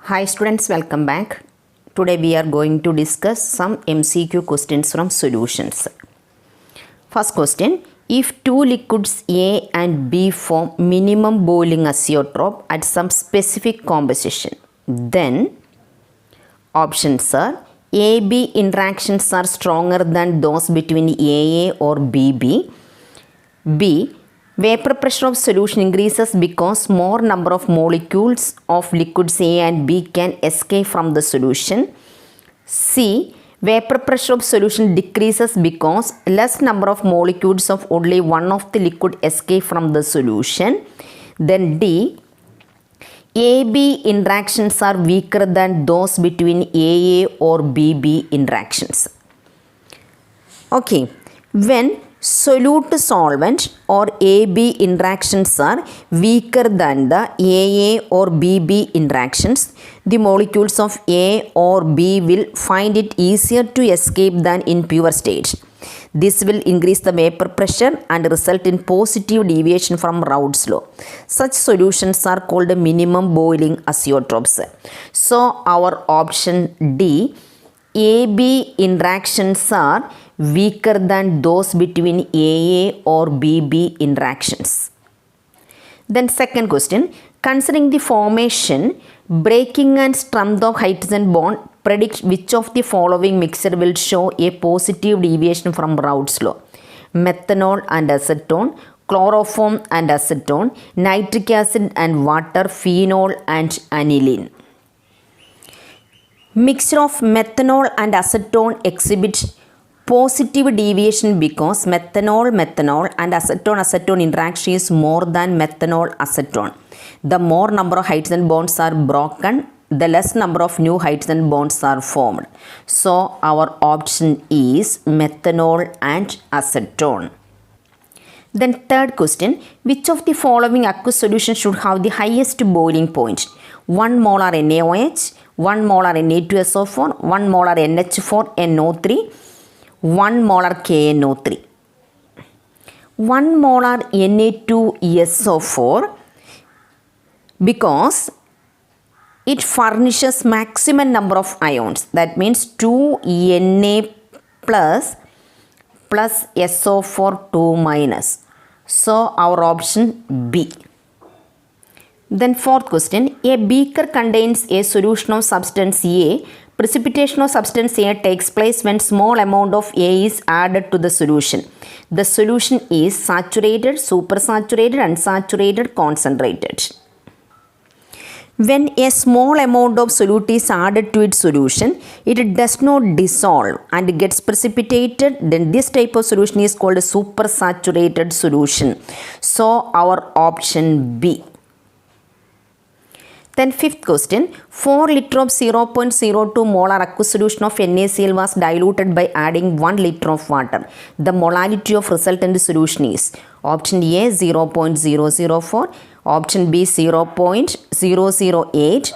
Hi students, welcome back. Today we are going to discuss some MCQ questions from solutions. First question, if two liquids A and B form minimum boiling azeotrope at some specific composition, then options are AB interactions are stronger than those between AA or BB. B. Vapor pressure of solution increases because more number of molecules of liquids A and B can escape from the solution. C. Vapor pressure of solution decreases because less number of molecules of only one of the liquid escape from the solution. Then D. AB interactions are weaker than those between AA or BB interactions. Okay, when solute solvent or AB interactions are weaker than the AA or BB interactions, the molecules of A or B will find it easier to escape than in pure state. This will increase the vapor pressure and result in positive deviation from Raoult's law. Such solutions are called minimum boiling azeotropes. So our option D, AB interactions are weaker than those between AA or BB interactions. Then second question, considering the formation, breaking and strength of hydrogen bond, predict which of the following mixture will show a positive deviation from Raoult's law. Methanol and acetone, chloroform and acetone, nitric acid and water, phenol and aniline. Mixture of methanol and acetone exhibits positive deviation because methanol and acetone interaction is more than methanol acetone. The more number of hydrogen bonds are broken, the less number of new hydrogen bonds are formed. So our option is methanol and acetone. Then third question, which of the following aqueous solution should have the highest boiling point? 1 molar NaOH, 1 molar Na2SO4, 1 molar NH4NO3, 1 molar KNO3. 1 molar Na2SO4 because it furnishes maximum number of ions. That means 2 Na plus SO4 2 minus. So our option B. Then fourth question, a beaker contains a solution of substance A. Precipitation of substance A takes place when small amount of A is added to the solution. The solution is saturated, supersaturated, unsaturated, concentrated. When a small amount of solute is added to its solution, it does not dissolve and gets precipitated. Then this type of solution is called a supersaturated solution. So our option B. Then fifth question, 4 liter of 0.02 molar aqueous solution of NaCl was diluted by adding 1 liter of water. The molality of resultant solution is option A 0.004, option B 0.008,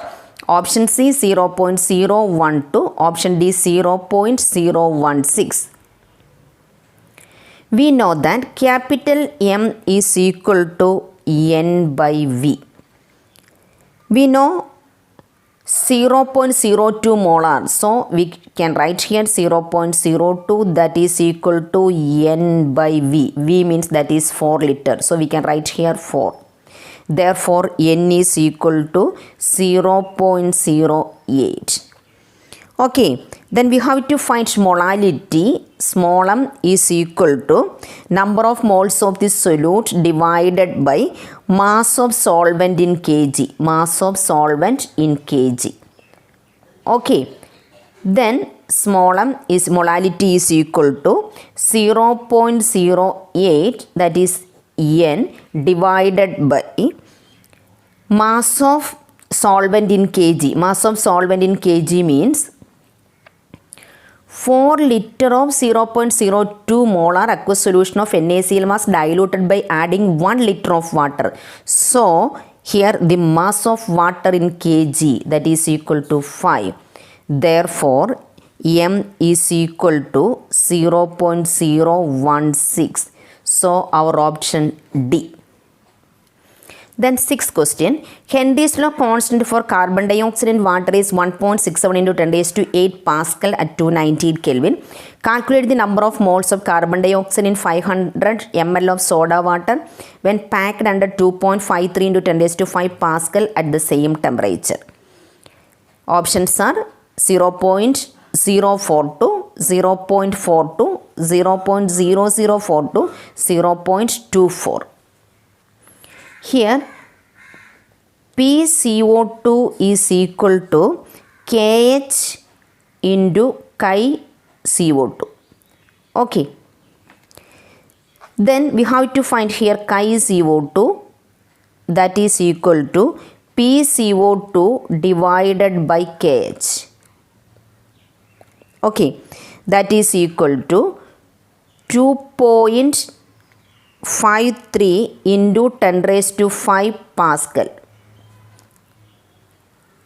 option C 0.012, option D 0.016. We know that capital M is equal to N by V. We know 0.02 molar, so we can write here 0.02, that is equal to N by V. V means that is 4 liter, so we can write here 4. Therefore, N is equal to 0.08. Okay, then we have to find molality. Small m is equal to number of moles of this solute divided by mass of solvent in kg. Mass of solvent in kg. Okay, then small m is molality is equal to 0.08, that is N, divided by mass of solvent in kg. Mass of solvent in kg means 4 liter of 0.02 molar aqueous solution of NaCl was diluted by adding 1 liter of water. So here the mass of water in kg, that is equal to 5. Therefore M is equal to 0.016. So our option D. Then sixth question, Henry's law constant for carbon dioxide in water is 1.67 into 10 raised to 8 Pascal at 219 Kelvin. Calculate the number of moles of carbon dioxide in 500 ml of soda water when packed under 2.53 into 10 raised to 5 Pascal at the same temperature. Options are 0.042, 0.42, 0.0042, 0.24. Here PCO2 is equal to KH into chi CO2. Okay. Then we have to find here chi CO2, that is equal to PCO2 divided by KH. Okay. That is equal to 2.53 into 10 raised to 5 Pascal.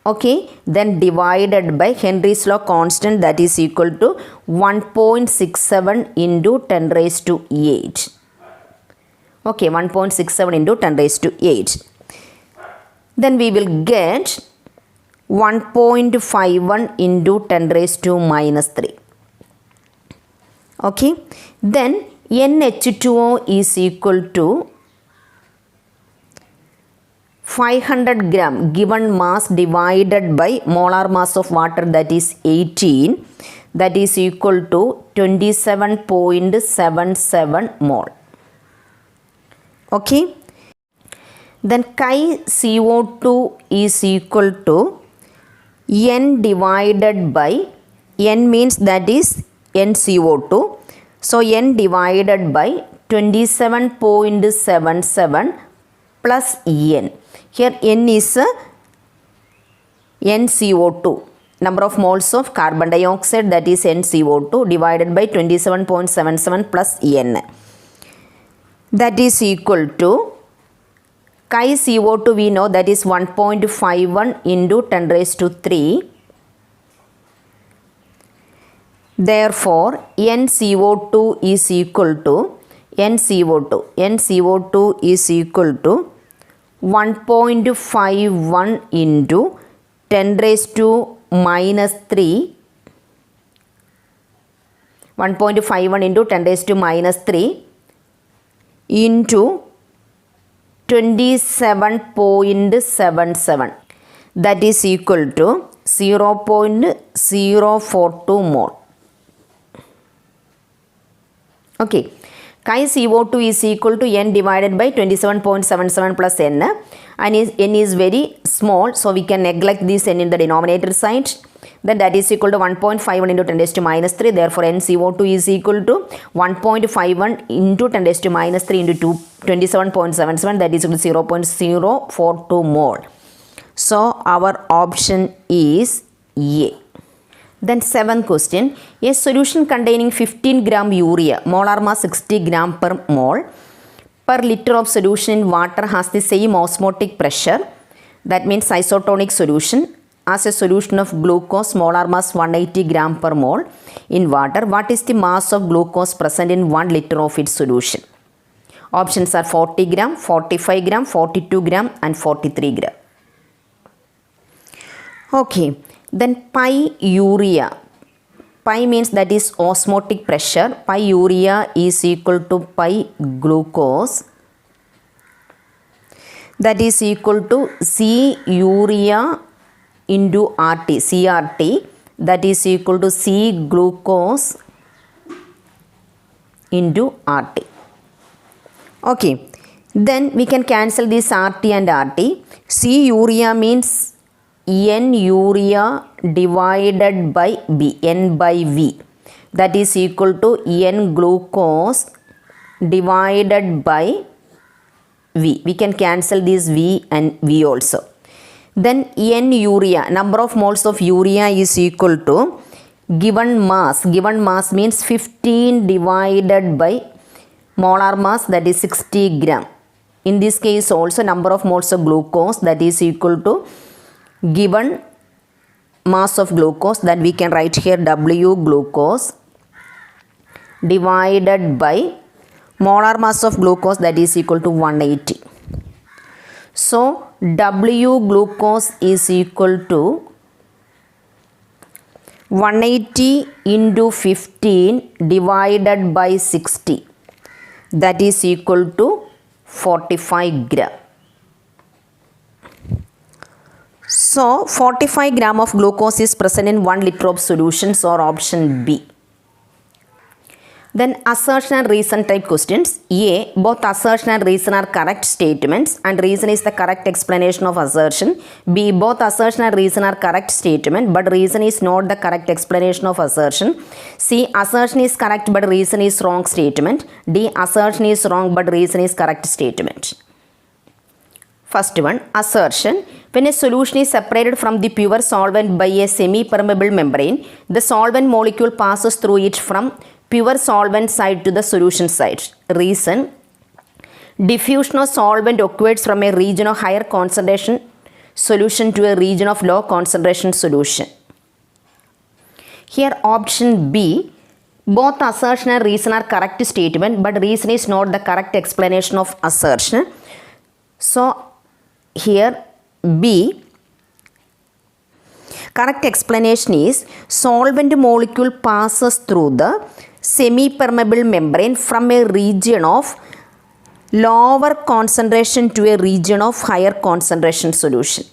Okay, then divided by Henry's law constant, that is equal to 1.67 into 10 raised to 8. Okay, 1.67 into 10 raised to 8. Then we will get 1.51 into 10 raised to minus 3. Okay, then NH2O is equal to 500 gram given mass divided by molar mass of water, that is 18, that is equal to 27.77 mole. Okay. Then chi CO2 is equal to N divided by, N means that is NCO2. So N divided by 27.77 plus N. Here N is NCO2, number of moles of carbon dioxide, that is NCO2 divided by 27.77 plus N. That is equal to chi CO2 we know, that is 1.51 into 10 raised to 3. Therefore NCO2 is equal to NCO2 is equal to 1.51 into 10 raised to minus 3, 1.51 into 10 raised to minus 3 into 27.77, that is equal to 0.042 mole. Okay. Chi CO2 is equal to N divided by 27.77 plus N, and N is very small, so we can neglect this N in the denominator side. Then that is equal to 1.51 into 10 raised to minus 3. Therefore NCO2 is equal to 1.51 into 10 raised to minus 3 into 27.77, that is equal to 0.042 mole. So our option is A. Then seventh question, a solution containing 15 gram urea, molar mass 60 gram per mole, per liter of solution in water has the same osmotic pressure, that means isotonic solution, as a solution of glucose, molar mass 180 gram per mole in water. What is the mass of glucose present in 1 liter of its solution? Options are 40 gram, 45 gram, 42 gram and 43 gram. Okay. Then pi urea, pi means that is osmotic pressure, pi urea is equal to pi glucose, that is equal to C urea into RT, CRT, that is equal to C glucose into RT. Okay, then we can cancel this RT and RT. C urea means N urea divided by B, N by V, that is equal to N glucose divided by V. We can cancel this V and V also. Then N urea, number of moles of urea is equal to given mass means 15 divided by molar mass, that is 60 gram. In this case also number of moles of glucose, that is equal to given mass of glucose, that we can write here W glucose divided by molar mass of glucose, that is equal to 180. So W glucose is equal to 180 into 15 divided by 60. That is equal to 45 gram. So 45 gram of glucose is present in 1 liter of solutions, or option B. Then assertion and reason type questions. A. Both assertion and reason are correct statements and reason is the correct explanation of assertion. B. Both assertion and reason are correct statement but reason is not the correct explanation of assertion. C. Assertion is correct but reason is wrong statement. D. Assertion is wrong but reason is correct statement. First one, assertion. When a solution is separated from the pure solvent by a semi-permeable membrane, the solvent molecule passes through it from pure solvent side to the solution side. Reason. Diffusion of solvent occurs from a region of higher concentration solution to a region of low concentration solution. Here option B. Both assertion and reason are correct statement but reason is not the correct explanation of assertion. So here B. Correct explanation is solvent molecule passes through the semi-permeable membrane from a region of lower concentration to a region of higher concentration solution.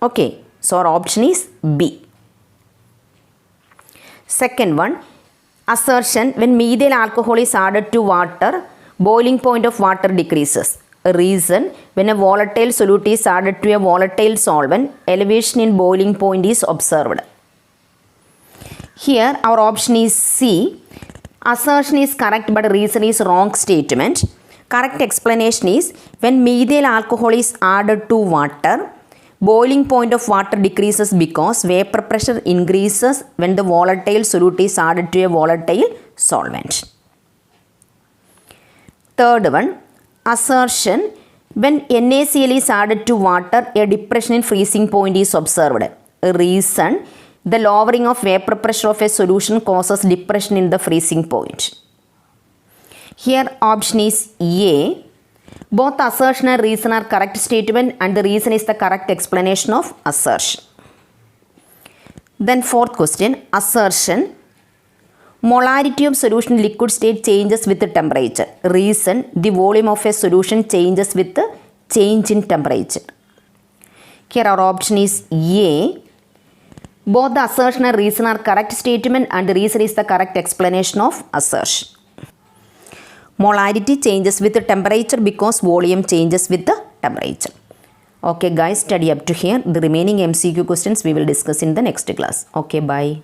Okay, so our option is B. Second one, assertion. When methyl alcohol is added to water, boiling point of water decreases. Reason. When a volatile solute is added to a volatile solvent, elevation in boiling point is observed. Here our option is C. Assertion is correct but reason is wrong statement. Correct explanation is when methyl alcohol is added to water, boiling point of water decreases because vapor pressure increases when the volatile solute is added to a volatile solvent. Third one, assertion. When NaCl is added to water, a depression in freezing point is observed. Reason. The lowering of vapor pressure of a solution causes depression in the freezing point. Here option is A. Both assertion and reason are correct statement and the reason is the correct explanation of assertion. Then fourth question, assertion. Molarity of solution in liquid state changes with the temperature. Reason. The volume of a solution changes with the change in temperature. Here our option is A. Both the assertion and reason are correct statement and the reason is the correct explanation of assertion. Molarity changes with the temperature because volume changes with the temperature. Okay guys, study up to here. The remaining MCQ questions we will discuss in the next class. Okay, bye.